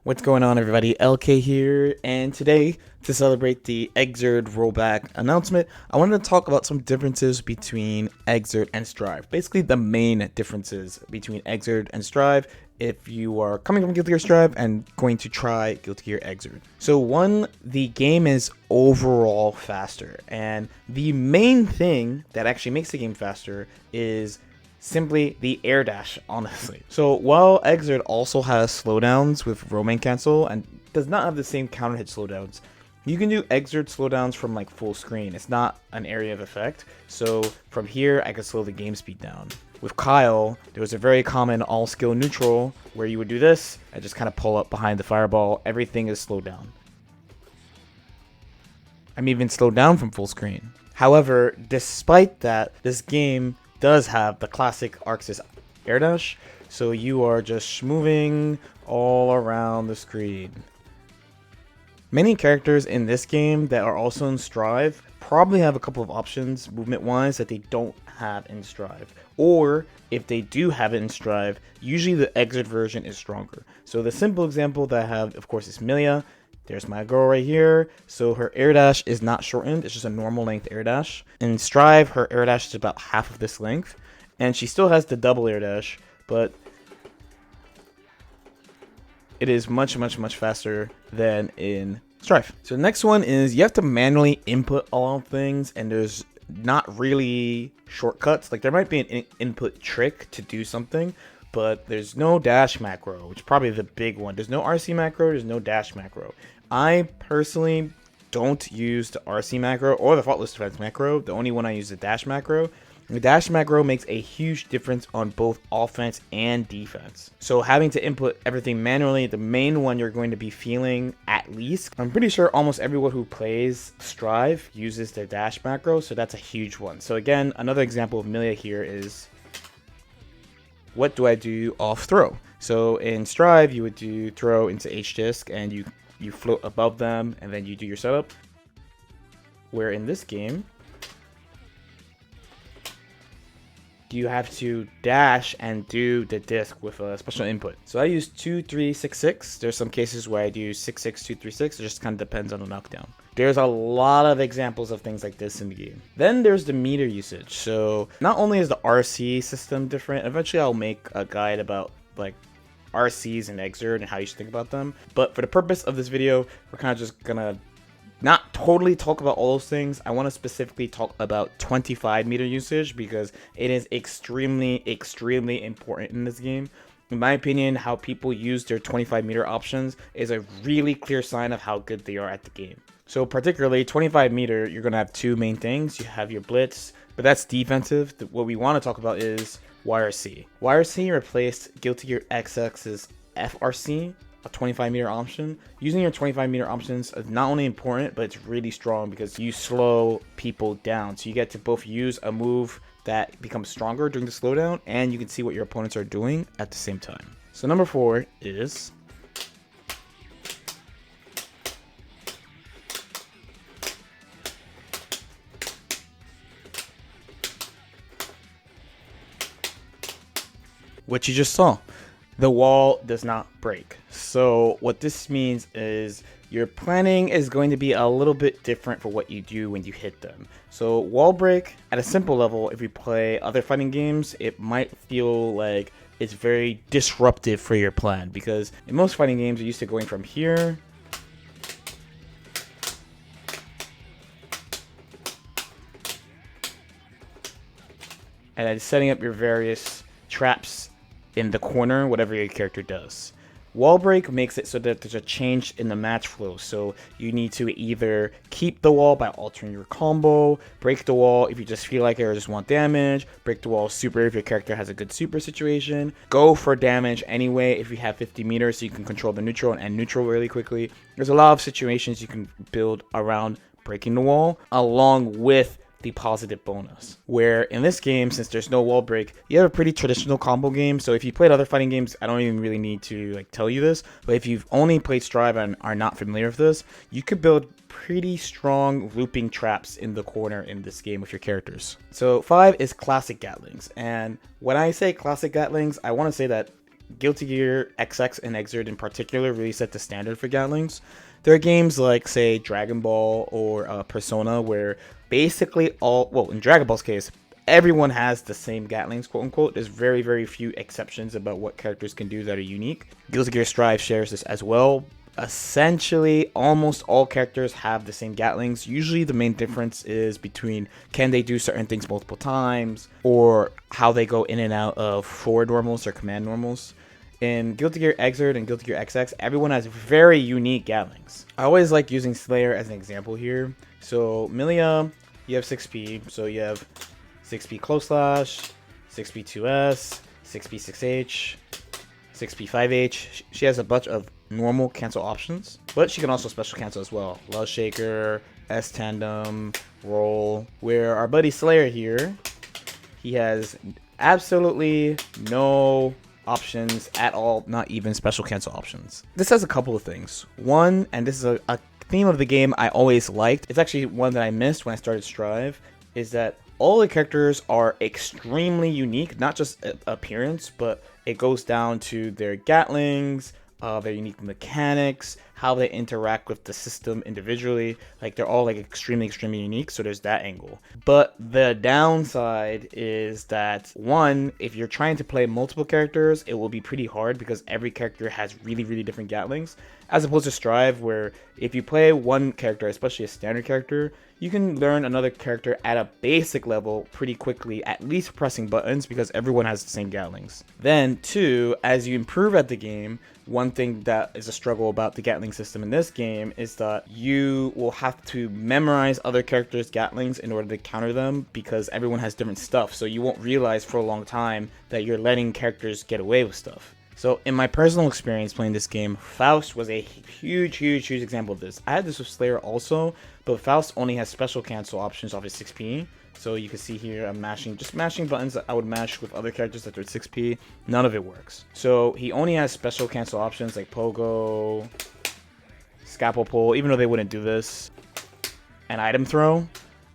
What's going on, everybody? LK here, and today, to celebrate the XRD rollback announcement, I wanted to talk about some differences between XRD and Strive. Basically, the main differences between XRD and Strive if you are coming from Guilty Gear Strive and going to try Guilty Gear XRD. So one, the game is overall faster, and the main thing that actually makes the game faster is simply the air dash, honestly. So while XRD also has slowdowns with roaming cancel and does not have the same counter hit slowdowns, you can do XRD slowdowns from like full screen. It's not an area of effect. So from here, I can slow the game speed down. With Kyle, there was a very common all skill neutral where you would do this and just kind of pull up behind the fireball. Everything is slowed down. I'm even slowed down from full screen. However, despite that, this game does have the classic Arxis air dash, so you are just moving all around the screen. Many characters in this game that are also in Strive probably have a couple of options movement wise that they don't have in Strive, or if they do have it in Strive, usually the XRD version is stronger. So the simple example that I have, of course, is Milia. There's my girl right here. So her air dash is not shortened. It's just a normal length air dash. In Strive, her air dash is about half of this length. And she still has the double air dash, but it is much faster than in Strive. So the next one is you have to manually input all of things, and there's not really shortcuts. Like there might be an input trick to do something, but there's no dash macro, which is probably the big one. There's no RC macro, there's no dash macro. I personally don't use the RC macro or the faultless defense macro. The only one I use is the dash macro. The dash macro makes a huge difference on both offense and defense. So having to input everything manually, the main one you're going to be feeling at least. I'm pretty sure almost everyone who plays Strive uses their dash macro, so that's a huge one. So again, another example of Milia here is, what do I do off throw? So in Strive, you would do throw into H-disc and you float above them and then you do your setup. Where in this game, you have to dash and do the disc with a special input. So I use 2, 3, 6, 6. There's some cases where I do 6, 6, 2, 3, 6. It just kind of depends on the knockdown. There's a lot of examples of things like this in the game. Then there's the meter usage. So not only is the RC system different, eventually I'll make a guide about like RCs and XRD and how you should think about them. But for the purpose of this video, we're kind of just gonna not totally talk about all those things. I want to specifically talk about 25 meter usage because it is extremely important in this game. In my opinion, how people use their 25 meter options is a really clear sign of how good they are at the game. So particularly 25 meter, you're going to have two main things. You have your blitz, but that's defensive. What we want to talk about is YRC. YRC replaced Guilty Gear XX's FRC, a 25 meter option. Using your 25 meter options is not only important, but it's really strong because you slow people down. So you get to both use a move that becomes stronger during the slowdown, and you can see what your opponents are doing at the same time. So number 4 is what you just saw. The wall does not break. So what this means is your planning is going to be a little bit different for what you do when you hit them. So wall break, at a simple level, if you play other fighting games, it might feel like it's very disruptive for your plan, because in most fighting games, you're used to going from here and then setting up your various traps in the corner, whatever your character does. Wall break makes it so that there's a change in the match flow. So you need to either keep the wall by altering your combo, break the wall if you just feel like it or just want damage, break the wall super if your character has a good super situation, go for damage anyway if you have 50 meters so you can control the neutral and end neutral really quickly. There's a lot of situations you can build around breaking the wall along with the positive bonus. Where in this game, since there's no wall break, you have a pretty traditional combo game. So if you played other fighting games, I don't even really need to like tell you this, but if you've only played Strive and are not familiar with this, you could build pretty strong looping traps in the corner in this game with your characters. So 5 is classic Gatlings, and when I say classic Gatlings, I want to say that Guilty Gear XX and XRD in particular really set the standard for Gatlings. There are games like, say, Dragon Ball or Persona, where basically in Dragon Ball's case, everyone has the same Gatlings, quote unquote. There's very, very few exceptions about what characters can do that are unique. Guilty Gear Strive shares this as well. Essentially, almost all characters have the same Gatlings. Usually the main difference is between can they do certain things multiple times, or how they go in and out of forward normals or command normals. In Guilty Gear XRD and Guilty Gear XX, everyone has very unique Gatlings. I always like using Slayer as an example here. So Milia, you have 6P, so you have 6P close slash, 6P 2S, 6P 6H, 6P 5H. She has a bunch of normal cancel options, but she can also special cancel as well. Love Shaker, S Tandem, Roll. Where our buddy Slayer here, he has absolutely no options at all, not even special cancel options. This has a couple of things. One, and this is a theme of the game I always liked, it's actually one that I missed when I started Strive, is that all the characters are extremely unique, not just appearance, but it goes down to their Gatlings, their unique mechanics, how they interact with the system individually. Like, they're all like extremely unique, so there's that angle. But the downside is that, one, if you're trying to play multiple characters, it will be pretty hard because every character has really different Gatlings, as opposed to Strive, where if you play one character, especially a standard character, you can learn another character at a basic level pretty quickly, at least pressing buttons, because everyone has the same Gatlings. Then, two, as you improve at the game, one thing that is a struggle about the Gatling system in this game is that you will have to memorize other characters' Gatlings in order to counter them, because everyone has different stuff, so you won't realize for a long time that you're letting characters get away with stuff. So in my personal experience playing this game, Faust was a huge example of this. I had this with Slayer also, but Faust only has special cancel options off his 6P. So you can see here I'm just mashing buttons that I would mash with other characters that are 6P. None of it works. So he only has special cancel options like Pogo, Scalpel Pull, even though they wouldn't do this, and Item Throw.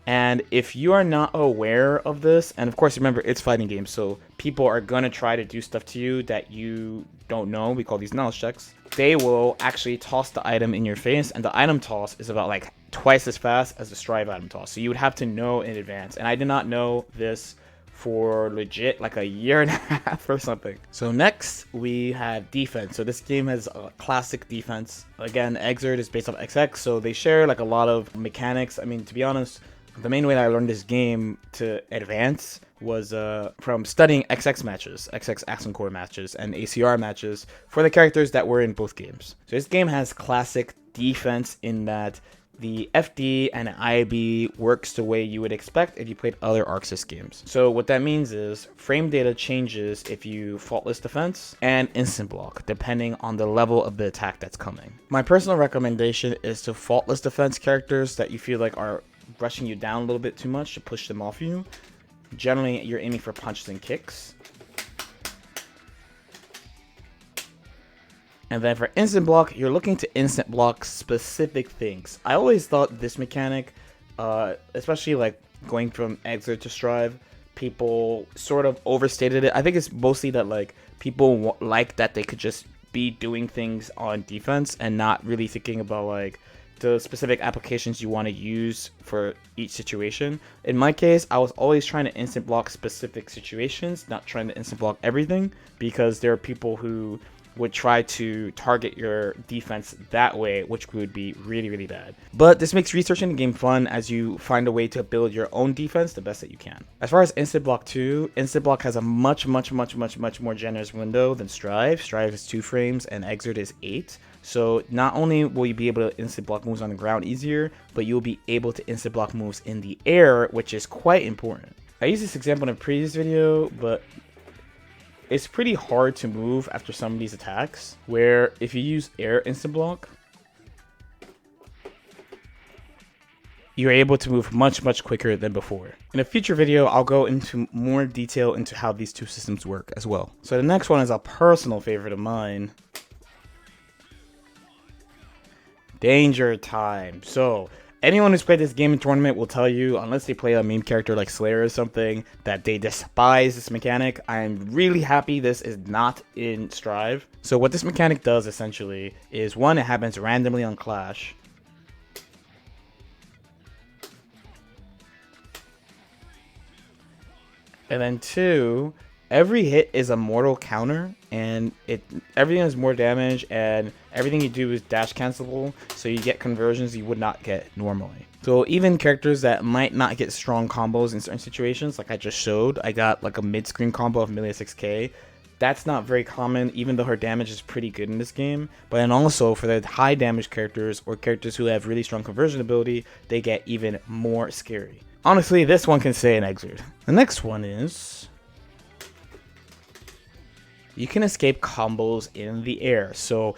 And if you are not aware of this, and of course remember it's fighting games, so people are gonna try to do stuff to you that you don't know. We call these knowledge checks. They will actually toss the item in your face, and the item toss is about like twice as fast as the Strive item toss. So you would have to know in advance, and I did not know this for legit like a year and a half or something. So next we have defense. So this game has a classic defense. Again, XRD is based off XX, so they share like a lot of mechanics. I mean, to be honest, the main way that I learned this game to advance was from studying XX matches, XX Accent Core matches, and ACR matches for the characters that were in both games. So this game has classic defense in that the FD and IB works the way you would expect if you played other ArcSys games. So what that means is frame data changes if you faultless defense and instant block, depending on the level of the attack that's coming. My personal recommendation is to faultless defense characters that you feel like are rushing you down a little bit too much to push them off you. Generally, you're aiming for punches and kicks. And then for instant block, you're looking to instant block specific things. I always thought this mechanic, especially like going from Exit to Strive, people sort of overstated it. I think it's mostly that like people like that they could just be doing things on defense and not really thinking about like the specific applications you want to use for each situation. In my case, I was always trying to instant block specific situations, not trying to instant block everything, because there are people who would try to target your defense that way, which would be really bad. But this makes researching the game fun as you find a way to build your own defense the best that you can. As far as Instant Block 2, Instant Block has a much more generous window than Strive. Strive is 2 frames and Exert is 8. So not only will you be able to instant block moves on the ground easier, but you'll be able to instant block moves in the air, which is quite important. I used this example in a previous video, but it's pretty hard to move after some of these attacks, where if you use air instant block, you're able to move much quicker than before. In a future video, I'll go into more detail into how these two systems work as well. So the next one is a personal favorite of mine. Danger Time. So Anyone who's played this game in tournament will tell you, unless they play a meme character like Slayer or something, that they despise this mechanic. I'm really happy this is not in Strive. So what this mechanic does essentially is, one, it happens randomly on Clash. And then two, every hit is a mortal counter, and everything has more damage, and everything you do is dash cancelable, so you get conversions you would not get normally. So even characters that might not get strong combos in certain situations, like I just showed, I got like a mid-screen combo of Amelia 6k. That's not very common, even though her damage is pretty good in this game. But then also for the high damage characters, or characters who have really strong conversion ability, they get even more scary. Honestly, this one can stay in Exerd. The next one is, you can escape combos in the air. So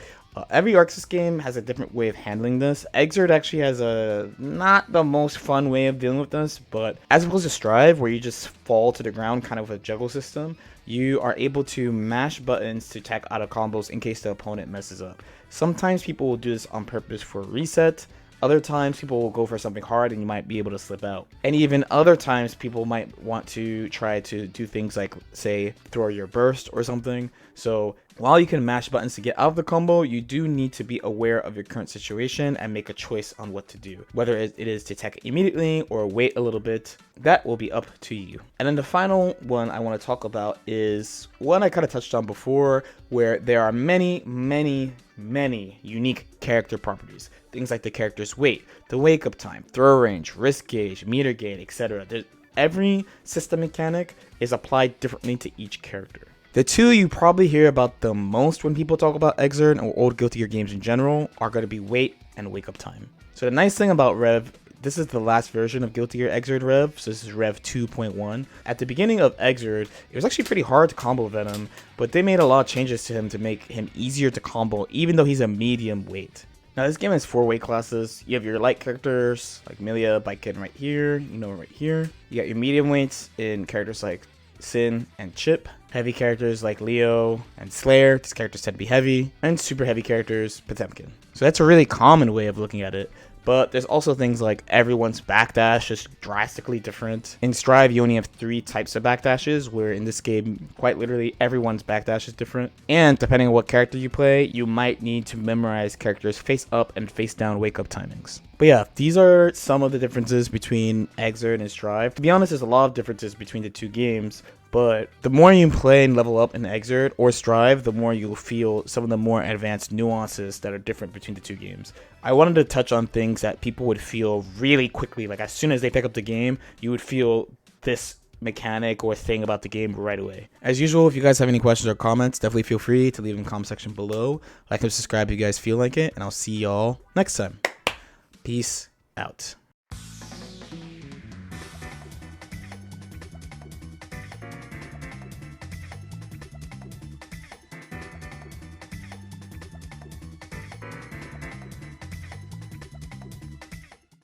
every Arxis game has a different way of handling this. Exerd actually has a not the most fun way of dealing with this, but as opposed to Strive, where you just fall to the ground kind of with a juggle system, you are able to mash buttons to tech out of combos in case the opponent messes up. Sometimes people will do this on purpose for a reset. Other times people will go for something hard and you might be able to slip out. And even other times people might want to try to do things like, say, throw your burst or something. So while you can mash buttons to get out of the combo, you do need to be aware of your current situation and make a choice on what to do. Whether it is to tech immediately or wait a little bit, that will be up to you. And then the final one I want to talk about is one I kind of touched on before, where there are many unique character properties. Things like the character's weight, the wake up time, throw range, risk gauge, meter gain, etc. Every system mechanic is applied differently to each character. The two you probably hear about the most when people talk about Exerd or old Guilty Gear games in general are going to be weight and wake up time. So the nice thing about Rev, this is the last version of Guilty Gear Exerd Rev, so this is Rev 2.1. At the beginning of Exerd, it was actually pretty hard to combo Venom, but they made a lot of changes to him to make him easier to combo, even though he's a medium weight. Now this game has 4 weight classes. You have your light characters like Milia, Baiken right here, right here. You got your medium weights in characters like Sin and Chip. Heavy characters like Leo and Slayer, these characters tend to be heavy. And super heavy characters, Potemkin. So that's a really common way of looking at it. But there's also things like everyone's backdash is drastically different. In Strive, you only have 3 types of backdashes, where in this game, quite literally, everyone's backdash is different. And depending on what character you play, you might need to memorize characters' face up and face down wake up timings. But yeah, these are some of the differences between Exerd and Strive. To be honest, there's a lot of differences between the two games, but the more you play and level up in Exerd or Strive, the more you'll feel some of the more advanced nuances that are different between the two games. I wanted to touch on things that people would feel really quickly, like as soon as they pick up the game, you would feel this mechanic or thing about the game right away. As usual, if you guys have any questions or comments, definitely feel free to leave in the comment section below. Like and subscribe if you guys feel like it, and I'll see y'all next time. Peace out.